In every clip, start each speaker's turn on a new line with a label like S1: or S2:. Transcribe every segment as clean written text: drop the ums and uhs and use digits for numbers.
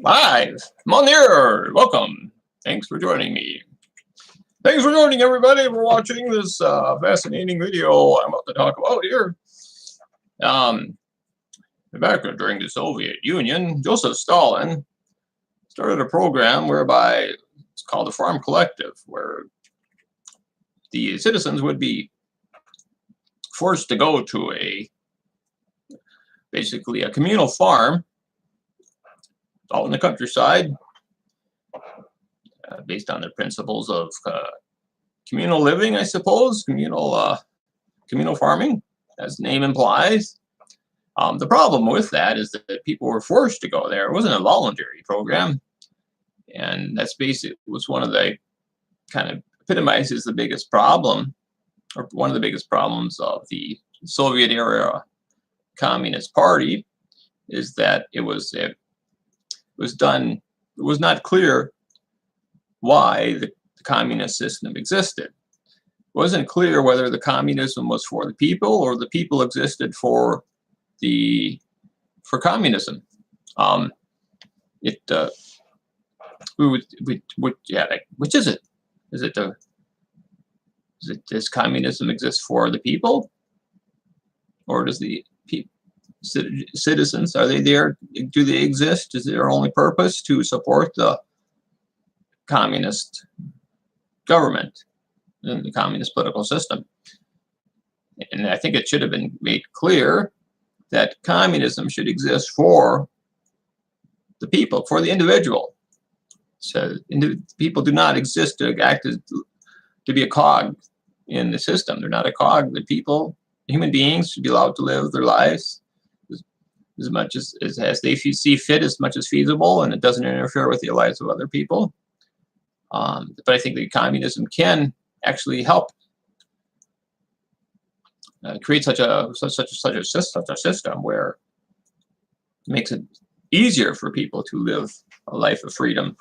S1: Live. I'm on the air. Welcome. Thanks for joining me. Thanks for joining everybody for watching this fascinating video I'm about to talk about here. Back during the Soviet Union, Joseph Stalin started a program whereby it's called the Farm Collective, where the citizens would be forced to go to basically a communal farm out in the countryside, based on the principles of communal living, I suppose, communal farming, as the name implies. The problem with that is that people were forced to go there. It wasn't a voluntary program, and that's basically was one of the kind of epitomizes the biggest problem, or one of the biggest problems of the Soviet era Communist Party, is that it was done. It was not clear why the communist system existed. It wasn't clear whether the communism was for the people or the people existed for communism. Which is it? Does communism exist for the people, or does the citizens, are they there? Do they exist? Is their only purpose to support the communist government and the communist political system? And I think it should have been made clear that communism should exist for the people, for the individual. So people do not exist to be a cog in the system. They're not a cog. The people, human beings, should be allowed to live their lives as much as they see fit, as much as feasible, and it doesn't interfere with the lives of other people. But I think that communism can actually help create such a system where it makes it easier for people to live a life of freedom.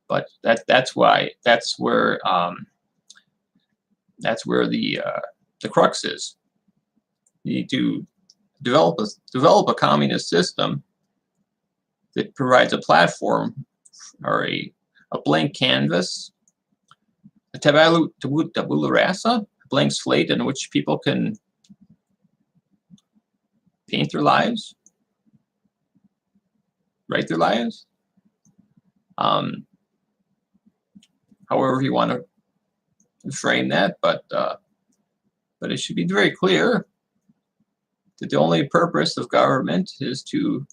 S1: But that's where the crux is. You need to develop a communist system that provides a platform, or a blank canvas, a tabula rasa, a blank slate in which people can paint their lives, write their lives, however you want to frame that, but it should be very clear that the only purpose of government is to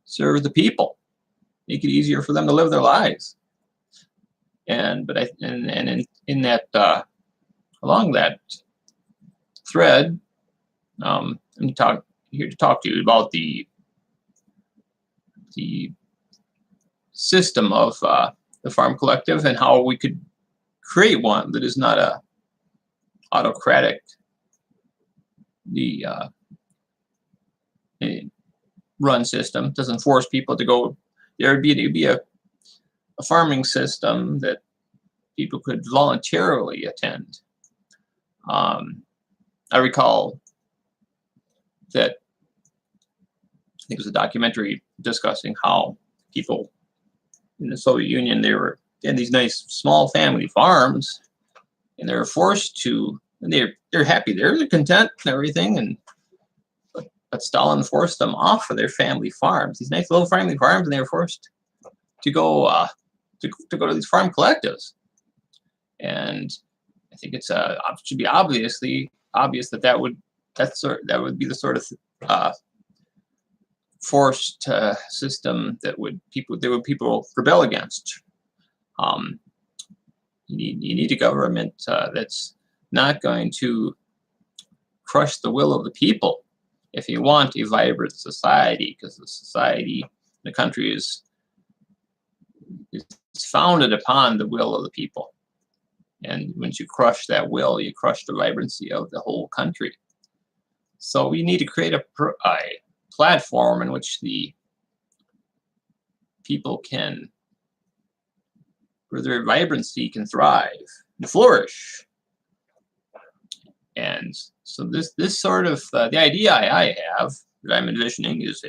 S1: serve the people, make it easier for them to live their lives. And in that along that thread, I'm here to talk to you about the system of the Farm Collective, and how we could create one that is not a autocratic, run system. Doesn't force people to go. There'd be a farming system that people could voluntarily attend. I recall that I think it was a documentary discussing how people in the Soviet Union, they had these nice small family farms, and they were forced to, and they're happy there, they're content and everything, but Stalin forced them off of their family farms, these nice little family farms, and they were forced to go to go to these farm collectives. And I think it should be obvious that that would be the sort of forced system that people rebel against. You need a government that's not going to crush the will of the people if you want a vibrant society, because the country is founded upon the will of the people. And once you crush that will, you crush the vibrancy of the whole country. So we need to create a platform in which the people where their vibrancy can thrive and flourish. And so this sort of the idea I have, that I'm envisioning, is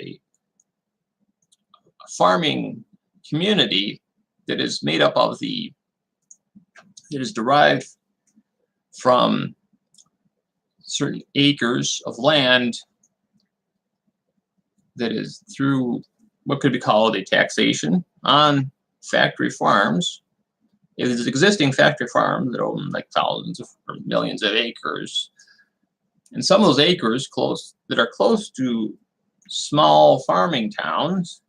S1: farming community that is made up of that is derived from certain acres of land that is through what could be called a taxation on factory farms. It is existing factory farms that own like thousands of or millions of acres. And some of those acres that are close to small farming towns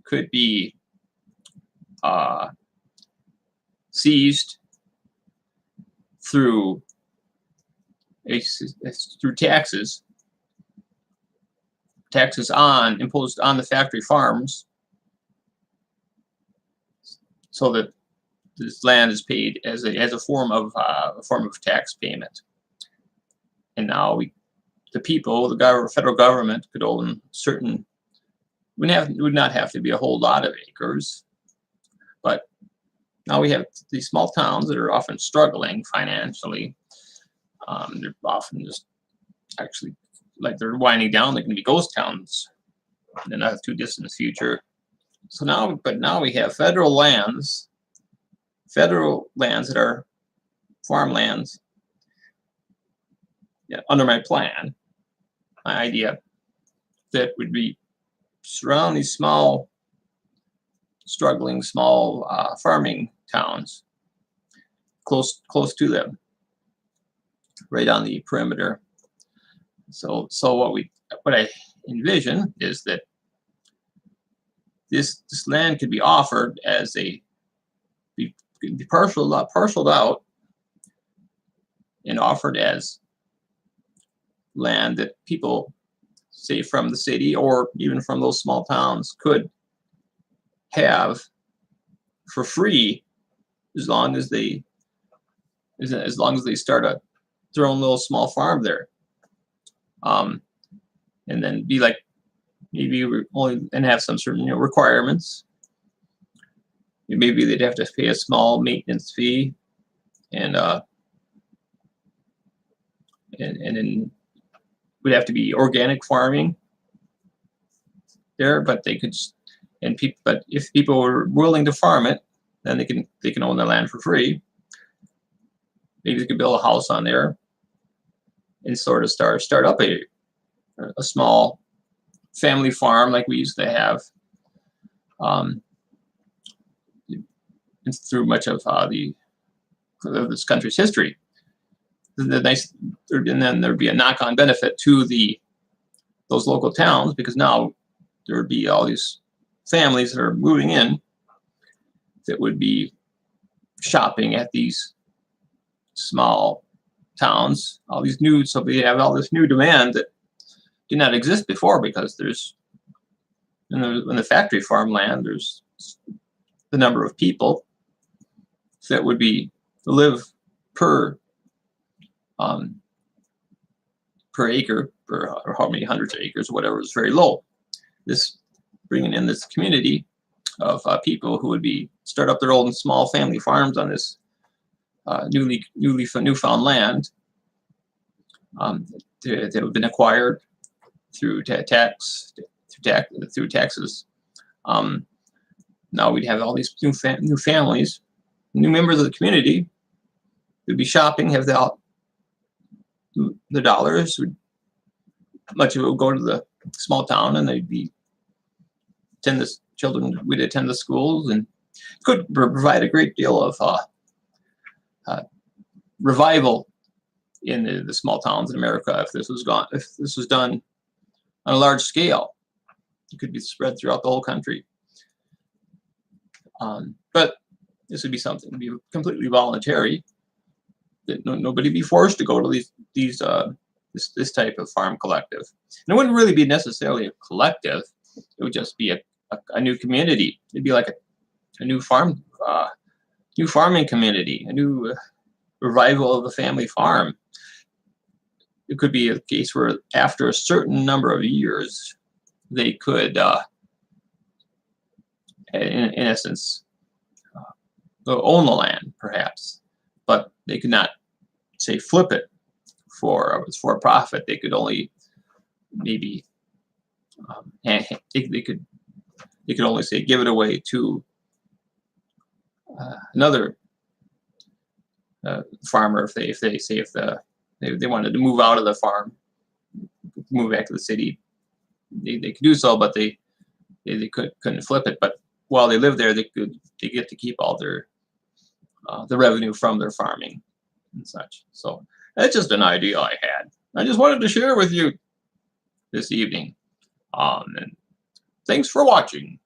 S1: could be seized through taxes imposed on the factory farms, so that this land is paid as a form of tax payment. And now the people, the federal government, could own certain. Would not have to be a whole lot of acres, but now we have these small towns that are often struggling financially. They're often just actually like they're winding down. They're going to be ghost towns in the not too distant future. So now we have federal lands that are farmlands. Yeah, under my plan, my idea that would be surround these struggling small farming towns close to them, right on the perimeter. So what I envision is that this land could be offered as be parceled out and offered as land that people, say from the city or even from those small towns, could have for free as long as they start their own little small farm there, and then be like maybe and have some certain requirements. Maybe they'd have to pay a small maintenance fee, and then would have to be organic farming there, but they could, but if people were willing to farm it, then they can own the land for free. Maybe they could build a house on there and sort of start up a small family farm like we used to have through much of this country's history. And then there'd be a knock-on benefit to those local towns, because now there would be all these families that are moving in that would be shopping at these small towns. So we have all this new demand that did not exist before, because there's in the factory farmland, there's the number of people that would be to live per acre, or how many hundreds of acres or whatever, is very low. This bringing in this community of people who would start up their old and small family farms on this newfound land that have been acquired through taxes. Now we'd have all these new families, new members of the community who'd be shopping, have the dollars. Much of it would go to the small town, and we'd attend the schools, and could provide a great deal of revival in the small towns in America if this was done on a large scale. It could be spread throughout the whole country. But this would be something to be completely voluntary, that nobody be forced to go to this type of farm collective. And it wouldn't really be necessarily a collective. It would just be a new community. It'd be like a new farming community, a new revival of the family farm. It could be a case where after a certain number of years, they could, in essence, own the land, perhaps, but they could not, say, flip it for a profit. They could only maybe they could you can only say give it away to another farmer if they wanted to move out of the farm, move back to the city. They could do so, but they couldn't flip it. But while they live there, they get to keep all their the revenue from their farming and such. So that's just an idea I had. I just wanted to share with you this evening. And thanks for watching.